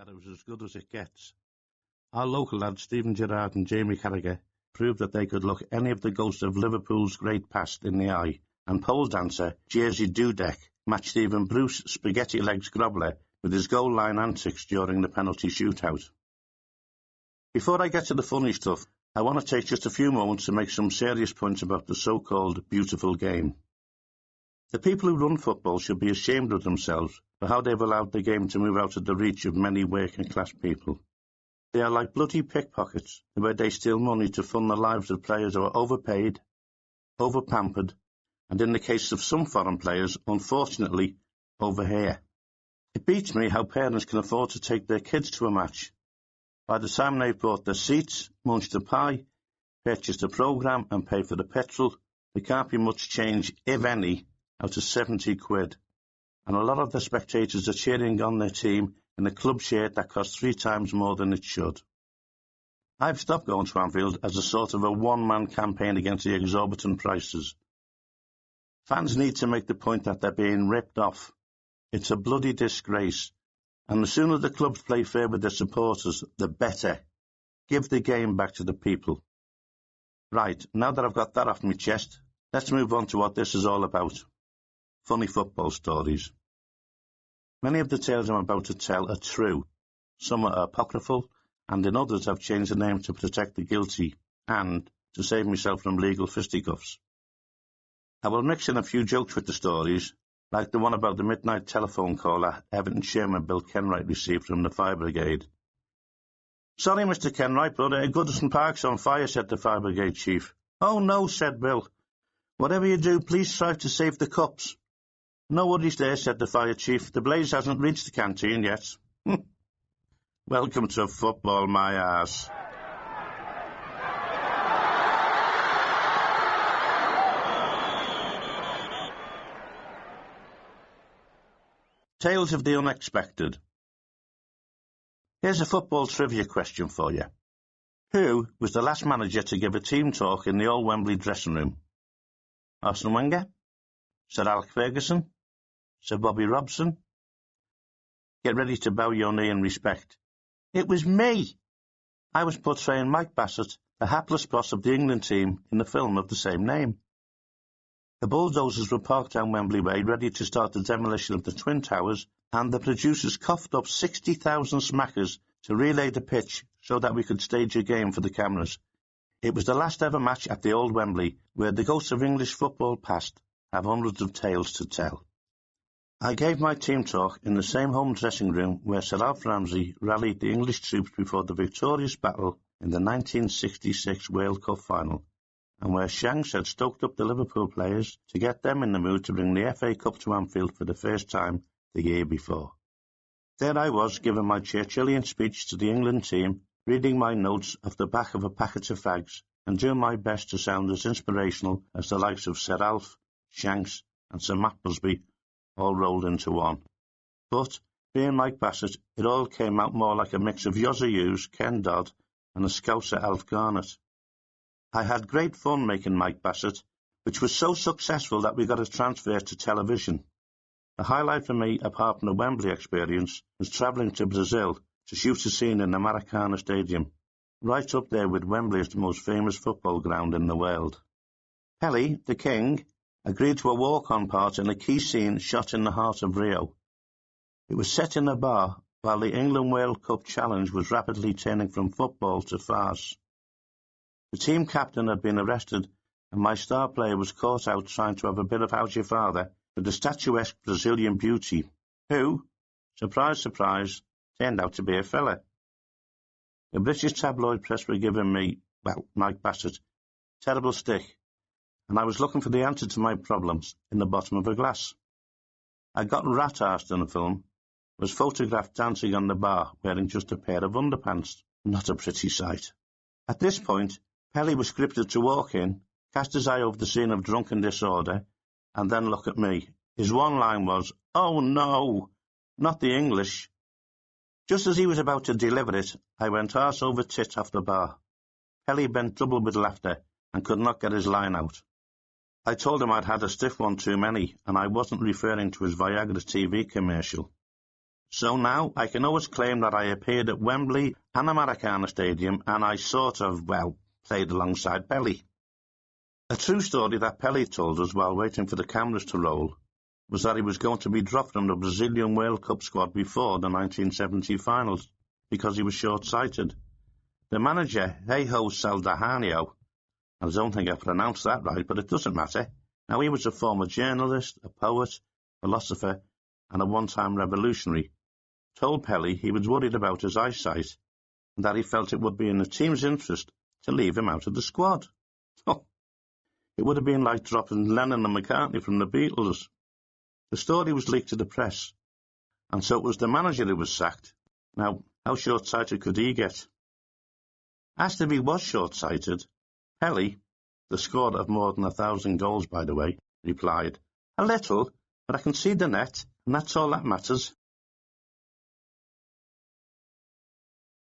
that it was as good as it gets. Our local lads Stephen Gerrard and Jamie Carragher proved that they could look any of the ghosts of Liverpool's great past in the eye, and pole dancer Jerzy Dudek matched even Bruce Spaghetti Legs Grobler with his goal line antics during the penalty shootout. Before I get to the funny stuff, I want to take just a few moments to make some serious points about the so-called beautiful game. The people who run football should be ashamed of themselves for how they've allowed the game to move out of the reach of many working-class people. They are like bloody pickpockets, the way they steal money to fund the lives of players who are overpaid, over-pampered, and in the case of some foreign players, unfortunately, over here. It beats me how parents can afford to take their kids to a match. By the time they've bought their seats, munched a pie, purchased a programme and paid for the petrol, there can't be much change, if any, out of 70 quid. And a lot of the spectators are cheering on their team in a club shirt that costs 3 times more than it should. I've stopped going to Anfield as a sort of a one-man campaign against the exorbitant prices. Fans need to make the point that they're being ripped off. It's a bloody disgrace. And the sooner the clubs play fair with their supporters, the better. Give the game back to the people. Right, now that I've got that off my chest, let's move on to what this is all about. Funny football stories. Many of the tales I'm about to tell are true. Some are apocryphal, and in others I've changed the name to protect the guilty and to save myself from legal fisticuffs. I will mix in a few jokes with the stories, like the one about the midnight telephone call that Everton chairman Bill Kenwright received from the fire brigade. "Sorry, Mr. Kenwright, but Goodison Park's on fire," said the fire brigade chief. "Oh, no," said Bill. "Whatever you do, please strive to save the cups." "No worries there," said the fire chief. "The blaze hasn't reached the canteen yet." Welcome to football, my arse. Tales of the unexpected. Here's a football trivia question for you. Who was the last manager to give a team talk in the old Wembley dressing room? Arsene Wenger? Sir Alex Ferguson? Sir Bobby Robson? Get ready to bow your knee in respect. It was me! I was portraying Mike Bassett, the hapless boss of the England team in the film of the same name. The bulldozers were parked down Wembley Way, ready to start the demolition of the Twin Towers, and the producers coughed up 60,000 smackers to relay the pitch so that we could stage a game for the cameras. It was the last ever match at the old Wembley, where the ghosts of English football past have hundreds of tales to tell. I gave my team talk in the same home dressing room where Sir Alf Ramsey rallied the English troops before the victorious battle in the 1966 World Cup final, and where Shanks had stoked up the Liverpool players to get them in the mood to bring the FA Cup to Anfield for the first time the year before. There I was, giving my Churchillian speech to the England team, reading my notes off the back of a packet of fags, and doing my best to sound as inspirational as the likes of Sir Alf, Shanks, and Sir Matt Busby, all rolled into one. But, being Mike Bassett, it all came out more like a mix of Yozza Hughes, Ken Dodd, and a Scouser Alf Garnett. I had great fun making Mike Bassett, which was so successful that we got a transfer to television. The highlight for me, apart from the Wembley experience, was travelling to Brazil to shoot a scene in the Maracanã Stadium, right up there with Wembley as the most famous football ground in the world. Pelé, the king, agreed to a walk-on part in a key scene shot in the heart of Rio. It was set in a bar, while the England World Cup challenge was rapidly turning from football to farce. The team captain had been arrested, and my star player was caught out trying to have a bit of how's your father with the statuesque Brazilian beauty, who, surprise, surprise, turned out to be a fella. The British tabloid press were giving me, Mike Bassett, terrible stick, and I was looking for the answer to my problems in the bottom of a glass. I got rat-arsed in the film, was photographed dancing on the bar wearing just a pair of underpants. Not a pretty sight. At this point, Pelé was scripted to walk in, cast his eye over the scene of drunken disorder, and then look at me. His one line was, "Oh no, not the English." Just as he was about to deliver it, I went arse over tit off the bar. Pelé bent double with laughter and could not get his line out. I told him I'd had a stiff one too many, and I wasn't referring to his Viagra TV commercial. So now I can always claim that I appeared at Wembley and Americana Stadium and I sort of, played alongside Pelé. A true story that Pelé told us while waiting for the cameras to roll was that he was going to be dropped from the Brazilian World Cup squad before the 1970 finals because he was short-sighted. The manager, Heiho Saldahanio, I don't think I pronounced that right, but it doesn't matter. Now, he was a former journalist, a poet, philosopher, and a one-time revolutionary, told Pelé he was worried about his eyesight and that he felt it would be in the team's interest to leave him out of the squad. It would have been like dropping Lennon and McCartney from the Beatles. The story was leaked to the press, and so it was the manager who was sacked. Now, how short-sighted could he get? Asked if he was short-sighted, Pelé, the scorer of more than 1,000 goals, by the way, replied, "A little, but I can see the net, and that's all that matters."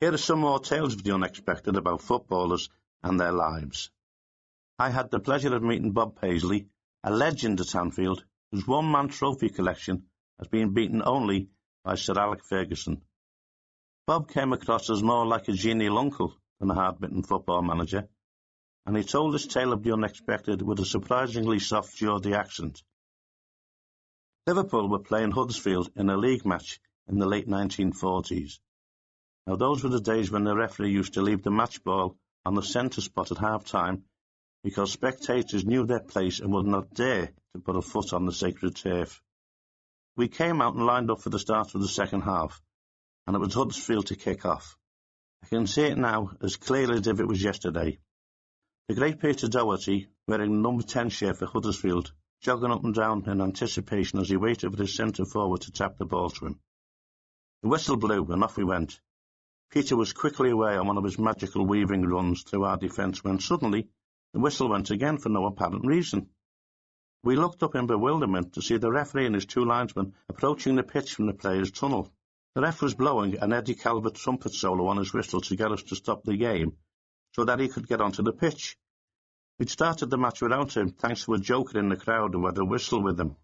Here are some more tales of the unexpected about footballers and their lives. I had the pleasure of meeting Bob Paisley, a legend at Anfield, whose one-man trophy collection has been beaten only by Sir Alex Ferguson. Bob came across as more like a genial uncle than a hard-bitten football manager, and he told his tale of the unexpected with a surprisingly soft Geordie accent. Liverpool were playing Huddersfield in a league match in the late 1940s. Now, those were the days when the referee used to leave the match ball on the centre spot at half-time because spectators knew their place and would not dare to put a foot on the sacred turf. We came out and lined up for the start of the second half, and it was Huddersfield to kick off. I can see it now as clearly as if it was yesterday. The great Peter Doherty, wearing the number 10 shirt for Huddersfield, jogging up and down in anticipation as he waited for his centre-forward to tap the ball to him. The whistle blew, and off we went. Peter was quickly away on one of his magical weaving runs through our defence when suddenly the whistle went again for no apparent reason. We looked up in bewilderment to see the referee and his two linesmen approaching the pitch from the players' tunnel. The ref was blowing an Eddie Calvert trumpet solo on his whistle to get us to stop the game so that he could get onto the pitch. We'd started the match without him thanks to a joker in the crowd who had a whistle with him.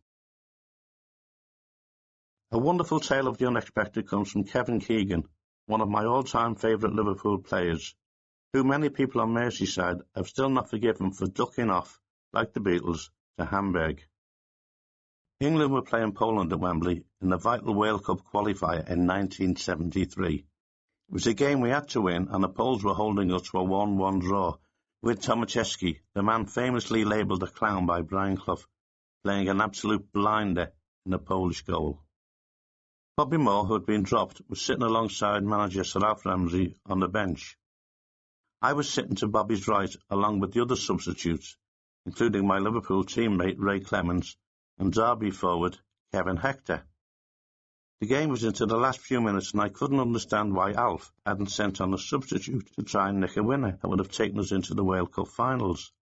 A wonderful tale of the unexpected comes from Kevin Keegan, one of my all-time favourite Liverpool players, who many people on Merseyside have still not forgiven for ducking off, like the Beatles, to Hamburg. England were playing Poland at Wembley in the vital World Cup qualifier in 1973. It was a game we had to win, and the Poles were holding us to a 1-1 draw, with Tomaszewski, the man famously labelled a clown by Brian Clough, playing an absolute blinder in the Polish goal. Bobby Moore, who had been dropped, was sitting alongside manager Sir Alf Ramsey on the bench. I was sitting to Bobby's right along with the other substitutes, including my Liverpool teammate Ray Clemens and Derby forward Kevin Hector. The game was into the last few minutes and I couldn't understand why Alf hadn't sent on a substitute to try and nick a winner that would have taken us into the World Cup finals.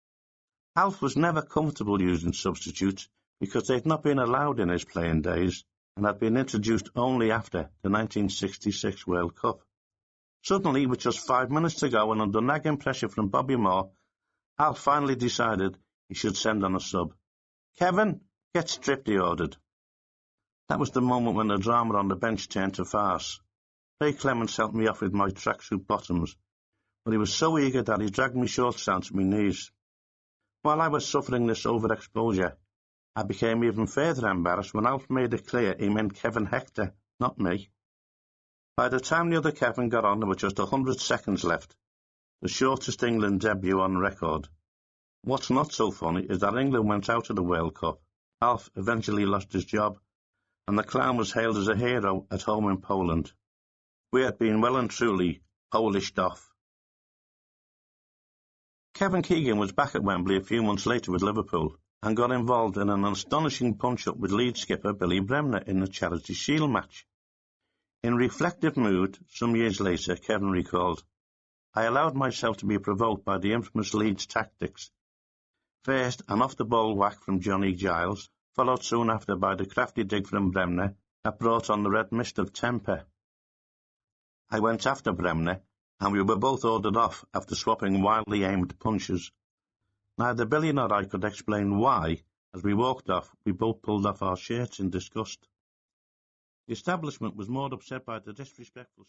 Alf was never comfortable using substitutes because they'd not been allowed in his playing days and had been introduced only after the 1966 World Cup. Suddenly, with just 5 minutes to go and under nagging pressure from Bobby Moore, Alf finally decided he should send on a sub. "Kevin, get stripped," he ordered. That was the moment when the drama on the bench turned to farce. Ray Clemens helped me off with my tracksuit bottoms, but he was so eager that he dragged me shorts down to my knees. While I was suffering this overexposure, I became even further embarrassed when Alf made it clear he meant Kevin Hector, not me. By the time the other Kevin got on, there were just 100 seconds left, the shortest England debut on record. What's not so funny is that England went out of the World Cup, Alf eventually lost his job, and the clown was hailed as a hero at home in Poland. We had been well and truly Polished off. Kevin Keegan was back at Wembley a few months later with Liverpool and got involved in an astonishing punch-up with lead skipper Billy Bremner in the Charity Shield match. In reflective mood, some years later, Kevin recalled, "I allowed myself to be provoked by the infamous Leeds tactics. First, an off-the-ball whack from Johnny Giles, followed soon after by the crafty dig from Bremner that brought on the red mist of temper. I went after Bremner, and we were both ordered off after swapping wildly aimed punches. Neither Billy nor I could explain why, as we walked off, we both pulled off our shirts in disgust." The establishment was more upset by the disrespectful